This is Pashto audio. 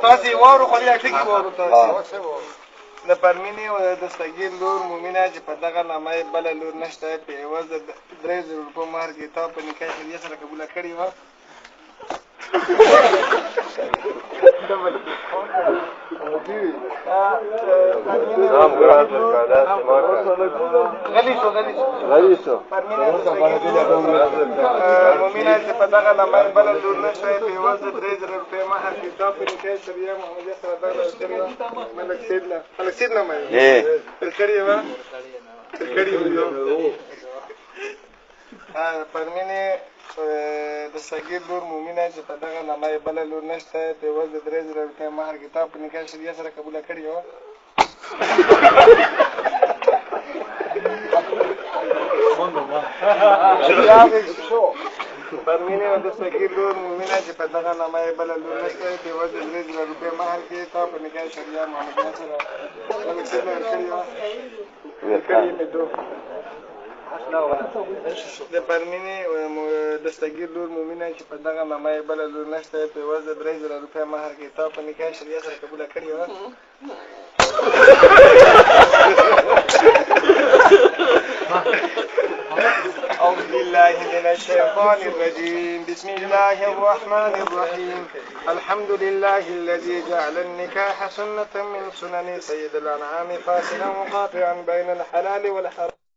تاسې واورو خو لږ ټکي واورو تاسې د پرمینې او د دستګیر لور مومینه چې په دغه نامه یې بله لور نشته په عوض د 3000 روپو مهر کې تا په نکاح شریعه سره قبوله کړې وه غلی شو مومینه چې په دغه نامه یې بله لور نشته په عوض د 3000 روپۍ مهر کې تا په نکاح شریعه محمدیه سره دغه کړې وه ملک سید نامه یې تر کړې وه پرمینې د صغیر لور مومینه چې په دغه نامه یې بله لور نشته په عوض د 3000 روپۍ مهر کې تا په نکاح شریعه سره قبوله کړې وه پرمینې د صغیر لور مومینه چې په دغه نامه یې بله لور نشته په عوض د 3000 روپۍ مهر کې تا په نکاح شریعه محمدیه سره ملک سید نامه کړې وه د پرمینې د صغیر لور مومینه چې په دغه نامه یې بله لور نشته په عوض د 3000 روپۍ مهر کې تا په نکاح شریعه سره قبوله کړې وه أعوذ بالله من الشيطان الرجيم بسم الله الرحمن الرحيم الحمد لله الذي جعل النكاح سنة من سنن سيد الأنعام فاصلا وقاطعا بين الحلال والحرام